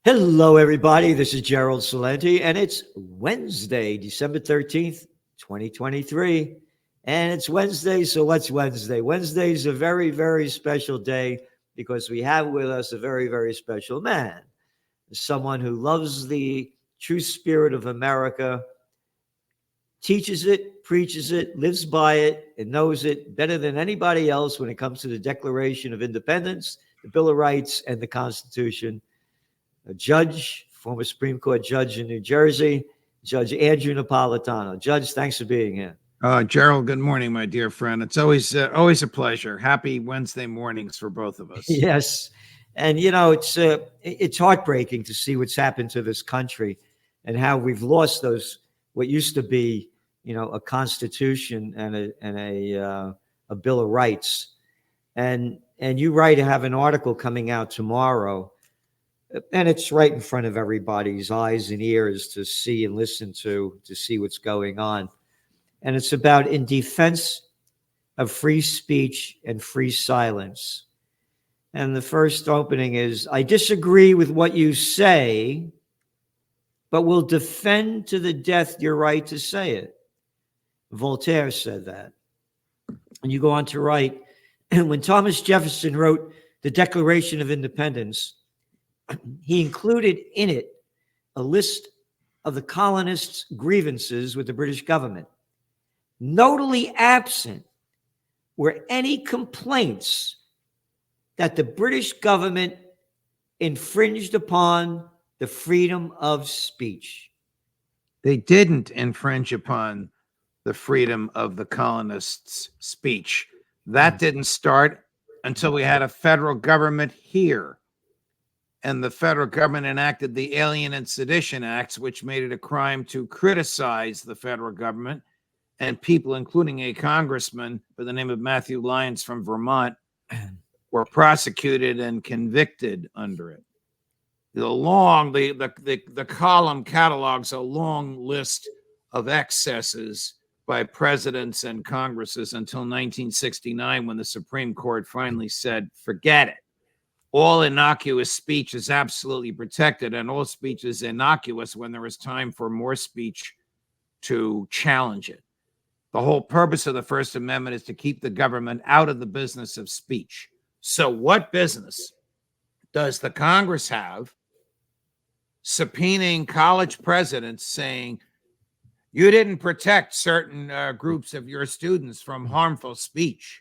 Hello, everybody. This is Gerald Salenti, and it's Wednesday, December 13th, 2023. And it's Wednesday, so what's Wednesday? Wednesday is a very, very special day because we have with us a very, very special man, someone who loves the true spirit of America, teaches it, preaches it, lives by it, and knows it better than anybody else when it comes to the Declaration of Independence, the Bill of Rights, and the Constitution. A judge, former Supreme Court judge in New Jersey, Judge Andrew Napolitano. Judge, thanks for being here. Gerald, good morning, my dear friend. It's always a pleasure. Happy Wednesday mornings for both of us. Yes, and you know it's heartbreaking to see what's happened to this country, and how we've lost those what used to be a constitution and a Bill of Rights, and you write to have an article coming out tomorrow. And it's right in front of everybody's eyes and ears to see and listen to see what's going on. And it's about in defense of free speech and free silence. And the first opening is, I disagree with what you say, but will defend to the death your right to say it. Voltaire said that. And you go on to write, when Thomas Jefferson wrote the Declaration of Independence, he included in it a list of the colonists' grievances with the British government. Notably absent were any complaints that the British government infringed upon the freedom of speech. They didn't infringe upon the freedom of the colonists' speech. That didn't start until we had a federal government here. And the federal government enacted the Alien and Sedition Acts, which made it a crime to criticize the federal government. And people, including a congressman by the name of Matthew Lyons from Vermont, were prosecuted and convicted under it. The column catalogs a long list of excesses by presidents and congresses until 1969, when the Supreme Court finally said, forget it. All innocuous speech is absolutely protected, and all speech is innocuous when there is time for more speech to challenge it. The whole purpose of the First Amendment is to keep the government out of the business of speech. So what business does the Congress have subpoenaing college presidents saying, you didn't protect certain groups of your students from harmful speech?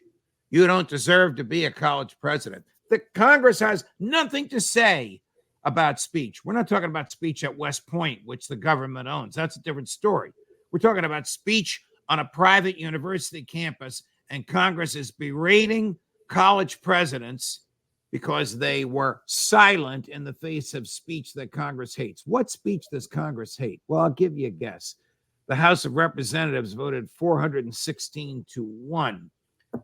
You don't deserve to be a college president. The Congress has nothing to say about speech. We're not talking about speech at West Point, which the government owns. That's a different story. We're talking about speech on a private university campus, and Congress is berating college presidents because they were silent in the face of speech that Congress hates. What speech does Congress hate? Well, I'll give you a guess. The House of Representatives voted 416-1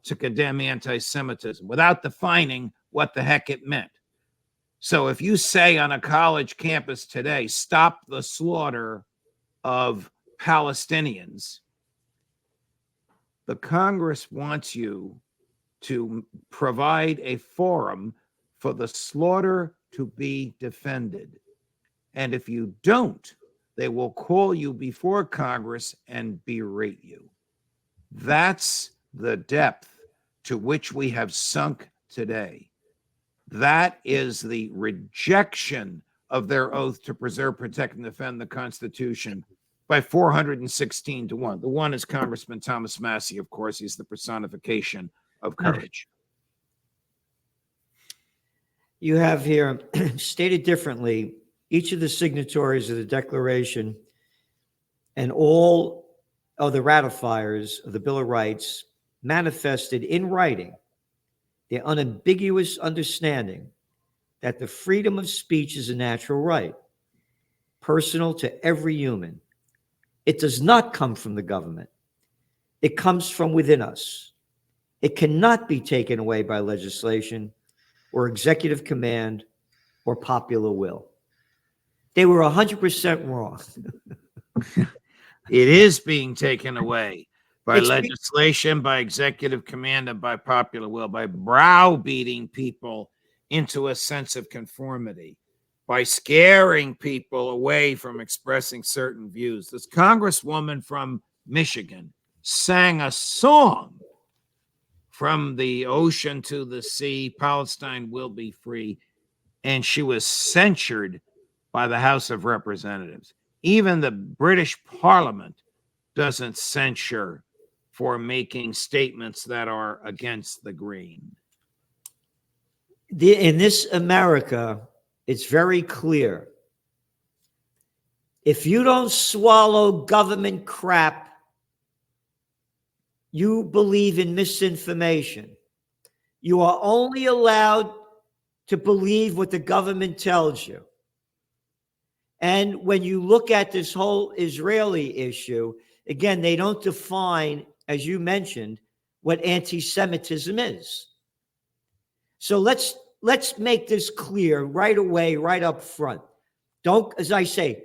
to condemn anti-Semitism without defining what the heck it meant. So if you say on a college campus today, stop the slaughter of Palestinians, the Congress wants you to provide a forum for the slaughter to be defended. And if you don't, they will call you before Congress and berate you. That's the depth to which we have sunk today. That is the rejection of their oath to preserve, protect, and defend the Constitution by 416-1. The one is Congressman Thomas Massie, of course. He's the personification of courage. You have here, stated differently, each of the signatories of the Declaration and all of the ratifiers of the Bill of Rights manifested in writing their unambiguous understanding that the freedom of speech is a natural right, personal to every human. It does not come from the government. It comes from within us. It cannot be taken away by legislation or executive command or popular will. They were 100% wrong. It is being taken away by legislation, by executive command, and by popular will, by browbeating people into a sense of conformity. by scaring people away from expressing certain views. This congresswoman from Michigan sang a song, "From the ocean to the sea, Palestine will be free," and she was censured by the House of Representatives. Even the British Parliament doesn't censure for making statements that are against the green. In this America, it's very clear. If you don't swallow government crap, you believe in misinformation. You are only allowed to believe what the government tells you. And when you look at this whole Israeli issue, again, they don't define, as you mentioned, what anti-Semitism is. So let's make this clear right away, right up front. Don't, as I say,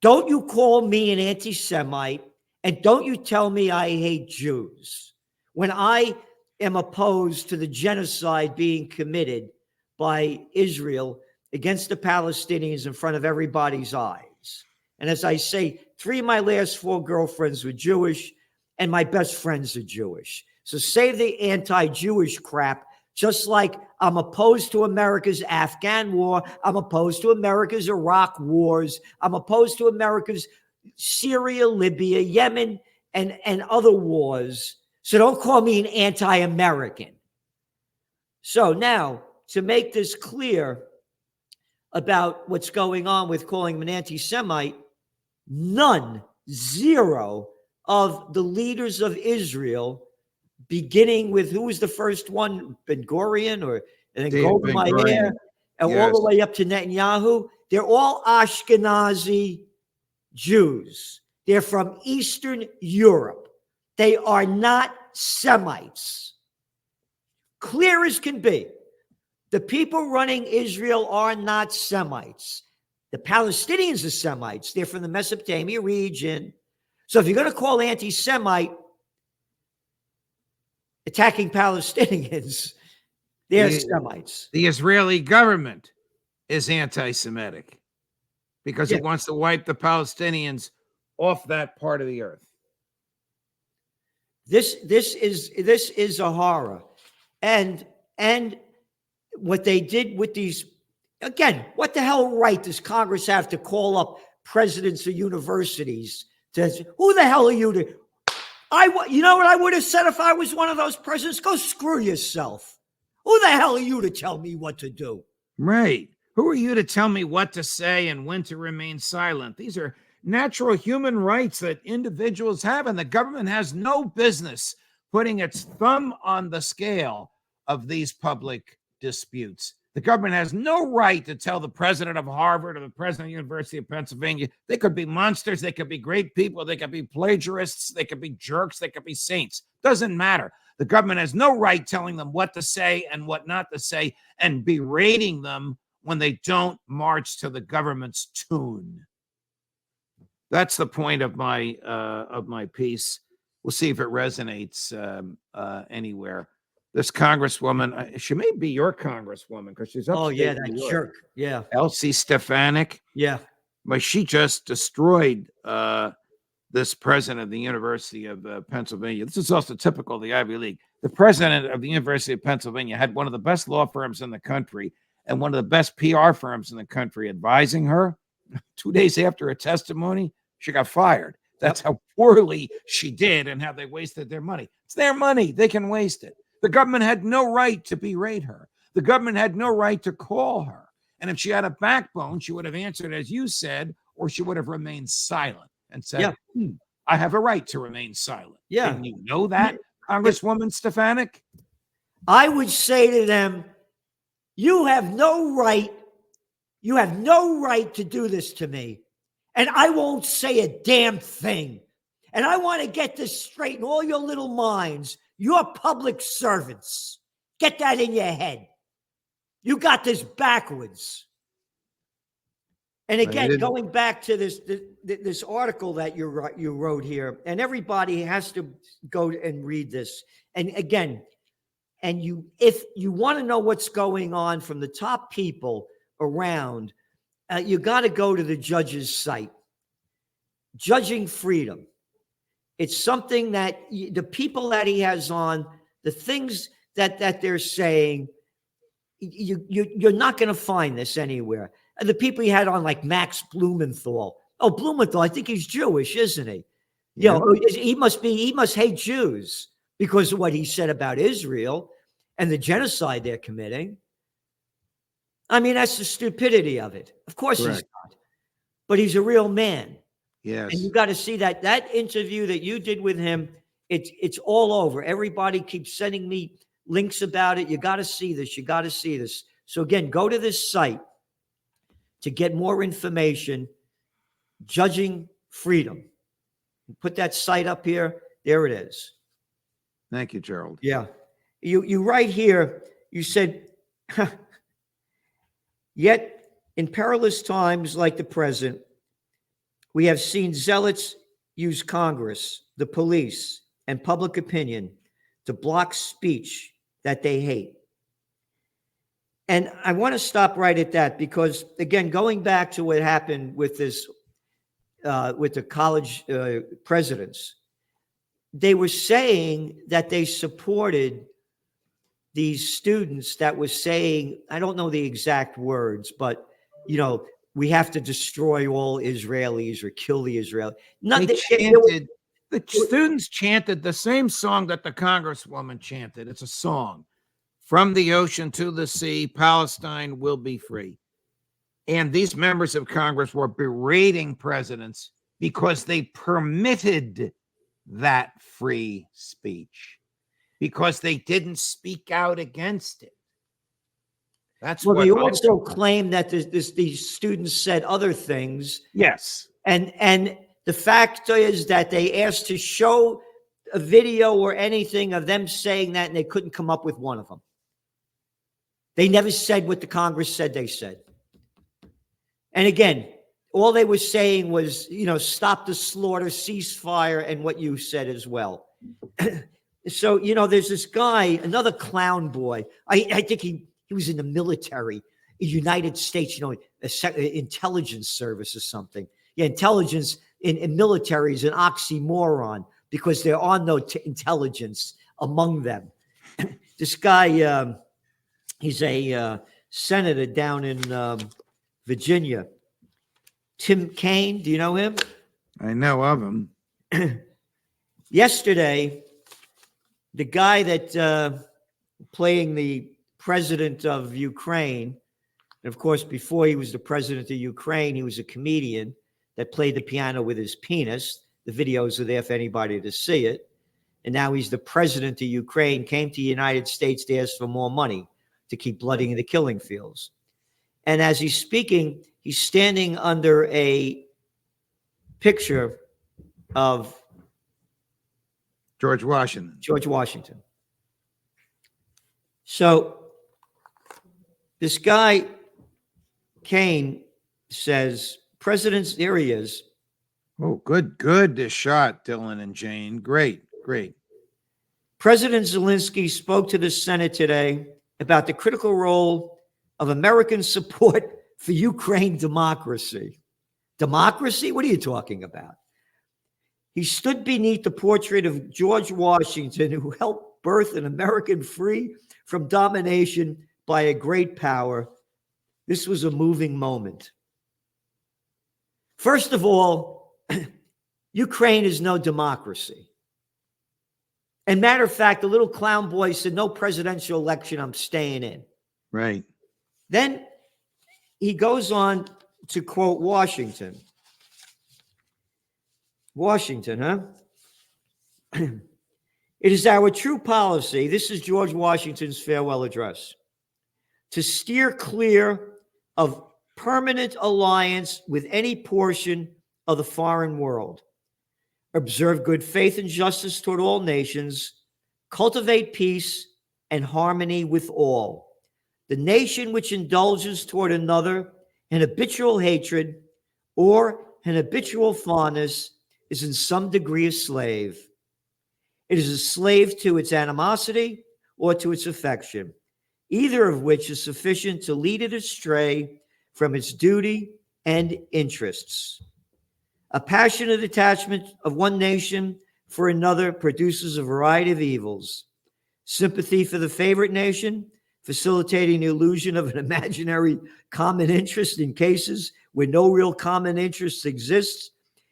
don't you call me an anti-Semite, and don't you tell me I hate Jews when I am opposed to the genocide being committed by Israel against the Palestinians in front of everybody's eyes. And as I say, 3 of my last 4 girlfriends were Jewish, and my best friends are Jewish. So save the anti-Jewish crap. Just like I'm opposed to America's Afghan war, I'm opposed to America's Iraq wars, I'm opposed to America's Syria, Libya, Yemen, and other wars. So don't call me an anti-American. So now, to make this clear about what's going on with calling him an anti-Semite, none, 0 of the leaders of Israel, beginning with who was the first one, Ben Gurion, and then Golda Meir, and all the way up to Netanyahu, they're all Ashkenazi Jews. They're from Eastern Europe. They are not Semites. Clear as can be. The people running Israel are not Semites. The Palestinians are Semites. They're from the Mesopotamia region. So if you're going to call anti-Semite attacking Palestinians, they're Semites. The Israeli government is anti-Semitic because it wants to wipe the Palestinians off that part of the earth. This is a horror. And what they did with these, again, what the hell right does Congress have to call up presidents of universities to, who the hell are you to, you know what I would have said if I was one of those presidents? Go screw yourself. Who the hell are you to tell me what to do? Right. Who are you to tell me what to say and when to remain silent? These are natural human rights that individuals have, and the government has no business putting its thumb on the scale of these public disputes. The government has no right to tell the president of Harvard or the president of the University of Pennsylvania. They could be monsters. They could be great people. They could be plagiarists. They could be jerks. They could be saints. Doesn't matter. The government has no right telling them what to say and what not to say and berating them when they don't march to the government's tune. That's the point of my piece. We'll see if it resonates anywhere. This congresswoman, she may be your congresswoman because she's up. Oh, yeah, that jerk. Yeah. Elsie Stefanik. Yeah. But she just destroyed this president of the University of Pennsylvania. This is also typical of the Ivy League. The president of the University of Pennsylvania had one of the best law firms in the country and one of the best PR firms in the country advising her. 2 days after her testimony, she got fired. That's how poorly she did and how they wasted their money. It's their money. They can waste it. The government had no right to berate her. The government had no right to call her. And if she had a backbone, she would have answered, as you said, or she would have remained silent and said, I have a right to remain silent. Yeah. And you know that, Congresswoman Stefanik? I would say to them, you have no right. You have no right to do this to me. And I won't say a damn thing. And I want to get this straight in all your little minds. You're public servants. Get that in your head. You got this backwards. And again, going back to this article that you wrote here, and everybody has to go and read this. And again, if you want to know what's going on from the top people around, you got to go to the judge's site. Judging Freedom. It's something that the people that he has on, the things that they're saying, you're not going to find this anywhere. And the people he had on, like Max Blumenthal. Oh, Blumenthal, I think he's Jewish, isn't he? Yeah. You know, he must hate Jews because of what he said about Israel and the genocide they're committing. I mean, that's the stupidity of it. Of course he's not. But he's a real man. Yes. And you got to see that interview that you did with him, it's all over. Everybody keeps sending me links about it. You got to see this. You got to see this. So again, go to this site to get more information. Judging Freedom. Put that site up here. There it is. Thank you, Gerald. Yeah. You right here, you said, yet in perilous times like the present, we have seen zealots use Congress, the police, and public opinion to block speech that they hate. And I want to stop right at that because, again, going back to what happened with this, with the college presidents, they were saying that they supported these students that was saying, I don't know the exact words, but, you know, we have to destroy all Israelis or kill the Israelis. The students chanted the same song that the Congresswoman chanted. It's a song. From the ocean to the sea, Palestine will be free. And these members of Congress were berating presidents because they permitted that free speech, because they didn't speak out against it. That's well, what they also claim that these students said other things. Yes. And the fact is that they asked to show a video or anything of them saying that, and they couldn't come up with one of them. They never said what the Congress said they said. And again, all they were saying was, you know, stop the slaughter, ceasefire, and what you said as well. So, you know, there's this guy, another clown boy. I think he was in the military, United States, you know, intelligence service or something. Yeah, intelligence in military is an oxymoron because there are no intelligence among them. This guy, he's a senator down in Virginia. Tim Kaine, do you know him? I know of him. Yesterday, the guy that playing the president of Ukraine, and of course, before he was the president of Ukraine, he was a comedian that played the piano with his penis. The videos are there for anybody to see it. And now he's the president of Ukraine, came to the United States to ask for more money to keep blooding the killing fields. And as he's speaking, he's standing under a picture of George Washington. George Washington. So this guy, Kane, says, presidents, there he is. Oh, good shot, Dylan and Jane. Great. President Zelensky spoke to the Senate today about the critical role of American support for Ukraine democracy. Democracy? What are you talking about? He stood beneath the portrait of George Washington, who helped birth an American free from domination by a great power. This was a moving moment. First of all, Ukraine is no democracy. And matter of fact, the little clown boy said, no presidential election, I'm staying in. Right. Then he goes on to quote Washington. Washington, huh? It is our true policy, this is George Washington's farewell address, to steer clear of permanent alliance with any portion of the foreign world, observe good faith and justice toward all nations, cultivate peace and harmony with all. The nation which indulges toward another in habitual hatred or an habitual fondness is in some degree a slave. It is a slave to its animosity or to its affection, either of which is sufficient to lead it astray from its duty and interests. A passionate attachment of one nation for another produces a variety of evils. Sympathy for the favorite nation, facilitating the illusion of an imaginary common interest in cases where no real common interest exists,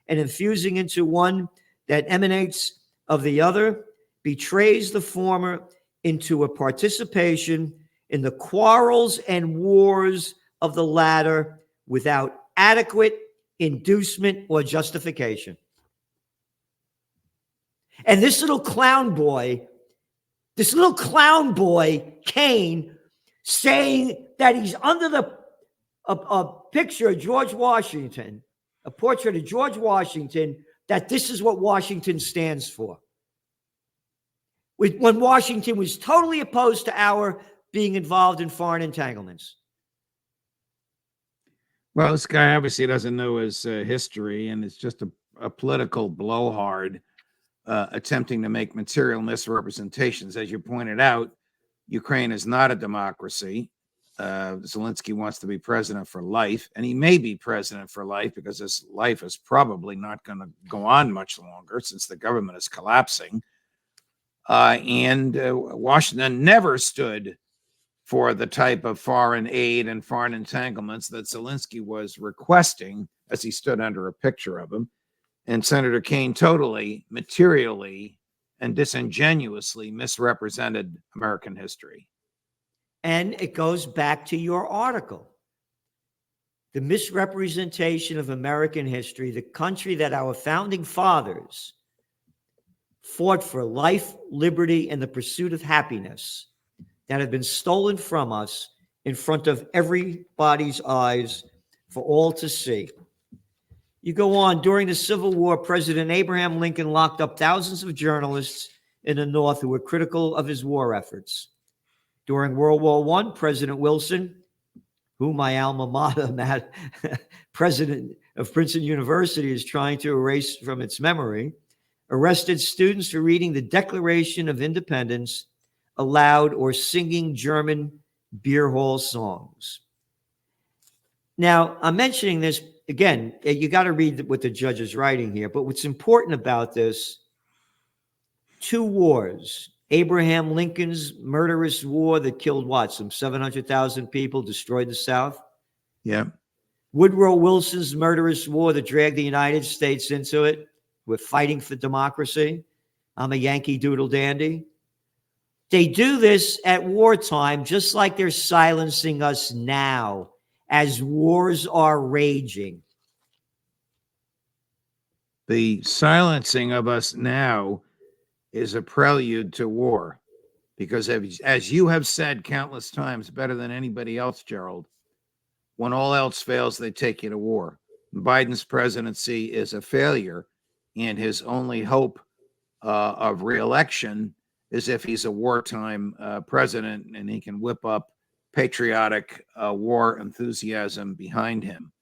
and infusing into one that emanates of the other, betrays the former into a participation in the quarrels and wars of the latter without adequate inducement or justification. And this little clown boy, Kane, saying that he's under a picture of George Washington, a portrait of George Washington, that this is what Washington stands for. When Washington was totally opposed to our being involved in foreign entanglements. Well, this guy obviously doesn't know his history, and it's just a political blowhard attempting to make material misrepresentations. As you pointed out, Ukraine is not a democracy. Zelensky wants to be president for life, and he may be president for life because his life is probably not going to go on much longer since the government is collapsing. And Washington never stood for the type of foreign aid and foreign entanglements that Zelensky was requesting as he stood under a picture of him. And Senator Kane totally, materially, and disingenuously misrepresented American history. And it goes back to your article. The misrepresentation of American history, the country that our founding fathers fought for life, liberty, and the pursuit of happiness, that have been stolen from us in front of everybody's eyes for all to see. You go on, during the Civil War, President Abraham Lincoln locked up thousands of journalists in the North who were critical of his war efforts. During World War I, President Wilson, who my alma mater, president of Princeton University, is trying to erase from its memory, arrested students for reading the Declaration of Independence aloud or singing German beer hall songs. Now, I'm mentioning this again, you got to read what the judge is writing here, but what's important about this, two wars, Abraham Lincoln's murderous war that killed what, some 700,000 people, destroyed the South? Yeah. Woodrow Wilson's murderous war that dragged the United States into it. We're fighting for democracy. I'm a Yankee Doodle dandy. They do this at wartime, just like they're silencing us now as wars are raging. The silencing of us now is a prelude to war, because as you have said countless times, better than anybody else, Gerald, when all else fails, they take you to war. Biden's presidency is a failure, and his only hope of reelection is if he's a wartime president and he can whip up patriotic war enthusiasm behind him.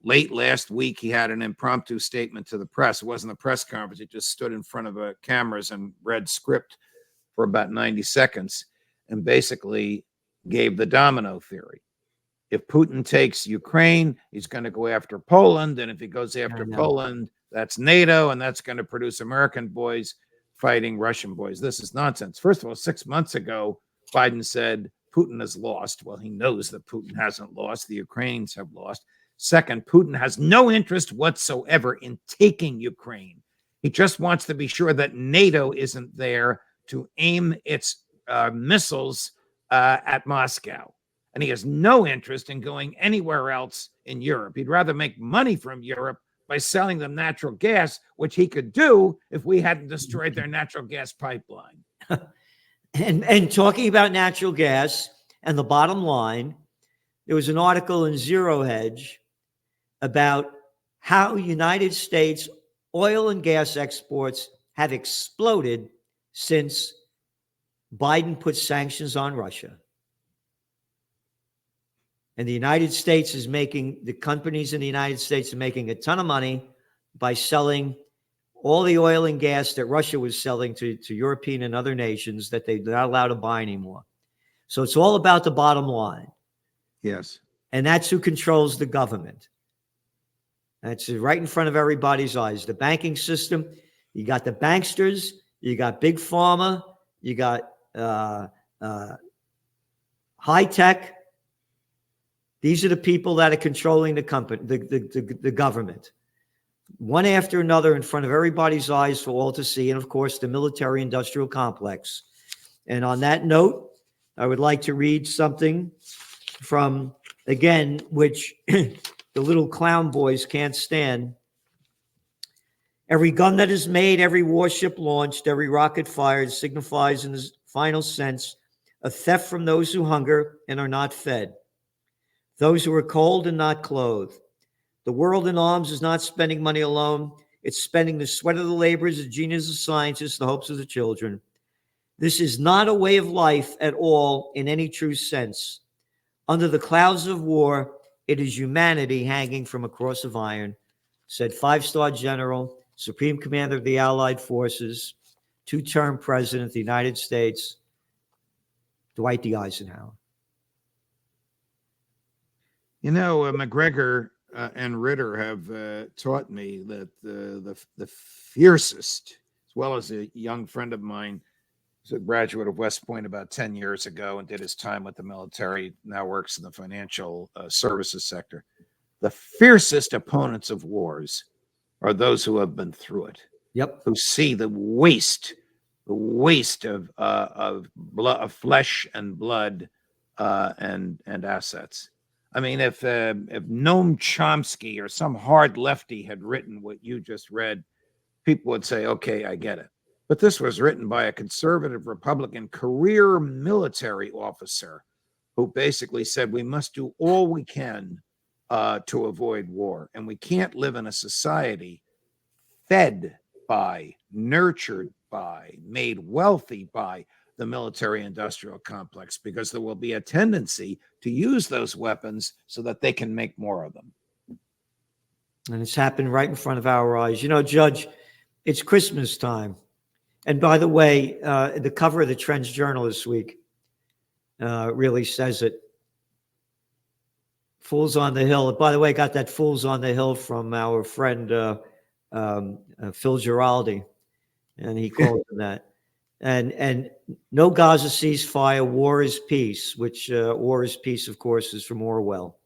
Late last week, he had an impromptu statement to the press. It wasn't a press conference. He just stood in front of cameras and read script for about 90 seconds and basically gave the domino theory. If Putin takes Ukraine, he's going to go after Poland. And if he goes after Poland, that's NATO, and that's going to produce American boys fighting Russian boys. This is nonsense. First of all, 6 months ago, Biden said Putin has lost. Well, he knows that Putin hasn't lost. The Ukrainians have lost. Second, Putin has no interest whatsoever in taking Ukraine. He just wants to be sure that NATO isn't there to aim its missiles at Moscow. And he has no interest in going anywhere else in Europe. He'd rather make money from Europe by selling them natural gas, which he could do if we hadn't destroyed their natural gas pipeline. And talking about natural gas and the bottom line, there was an article in Zero Hedge about how United States oil and gas exports have exploded since Biden put sanctions on Russia. And the United States is making, the companies in the United States are making a ton of money by selling all the oil and gas that Russia was selling to European and other nations that they're not allowed to buy anymore. So it's all about the bottom line. Yes. And that's who controls the government. That's right in front of everybody's eyes. The banking system, you got the banksters, you got big pharma, you got high tech. These are the people that are controlling the company, the government, one after another in front of everybody's eyes for all to see. And of course, the military industrial complex. And on that note, I would like to read something from, again, which the little clown boys can't stand. Every gun that is made, every warship launched, every rocket fired signifies in the final sense a theft from those who hunger and are not fed, those who are cold and not clothed. The world in arms is not spending money alone. It's spending the sweat of the laborers, the genius of scientists, the hopes of the children. This is not a way of life at all in any true sense. Under the clouds of war, it is humanity hanging from a cross of iron, said five-star general, Supreme Commander of the Allied Forces, two-term President of the United States, Dwight D. Eisenhower. You know, McGregor and Ritter have taught me that the fiercest, as well as a young friend of mine, who's a graduate of West Point about 10 years ago and did his time with the military, now works in the financial services sector. The fiercest opponents of wars are those who have been through it. Yep. Who see the waste of blood, of flesh and blood, and assets. I mean, if Noam Chomsky or some hard lefty had written what you just read, people would say, okay, I get it. But this was written by a conservative Republican career military officer who basically said we must do all we can to avoid war. And we can't live in a society fed by, nurtured by, made wealthy by the military industrial complex, because there will be a tendency to use those weapons so that they can make more of them. And it's happened right in front of our eyes. You know, Judge, it's Christmas time. And by the way, the cover of the Trends Journal this week really says it. Fools on the Hill. By the way, I got that Fools on the Hill from our friend Phil Giraldi, and he called it that. And no Gaza ceasefire, war is peace, which war is peace, of course, is from Orwell.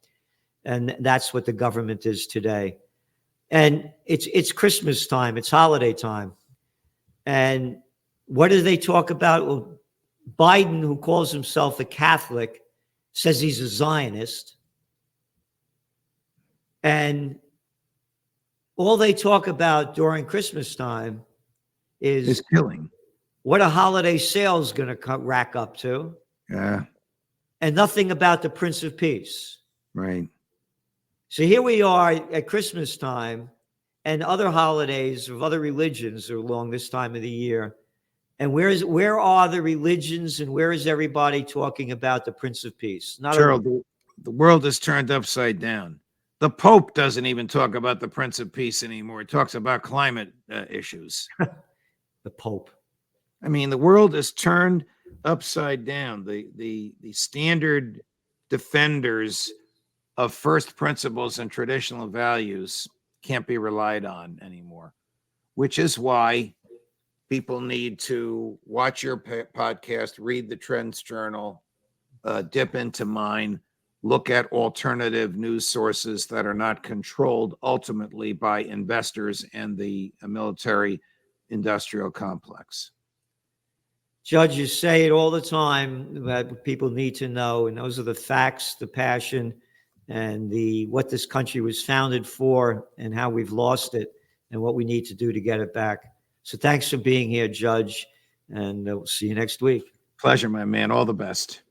And that's what the government is today. And it's Christmas time, it's holiday time. And what do they talk about? Well, Biden, who calls himself a Catholic, says he's a Zionist. And all they talk about during Christmas time is killing. What a holiday sale is going to rack up to. Yeah. And nothing about the Prince of Peace. Right. So here we are at Christmas time, and other holidays of other religions are along this time of the year. And where are the religions, and where is everybody talking about the Prince of Peace? Gerald, the world is turned upside down. The Pope doesn't even talk about the Prince of Peace anymore. He talks about climate issues. The Pope. I mean, the world is turned upside down. The standard defenders of first principles and traditional values can't be relied on anymore, which is why people need to watch your podcast, read the Trends Journal, dip into mine, look at alternative news sources that are not controlled ultimately by investors and the military industrial complex. Judges say it all the time that people need to know, and those are the facts, the passion, and what this country was founded for, and how we've lost it, and what we need to do to get it back. So thanks for being here, Judge, and we'll see you next week. Pleasure, my man. All the best.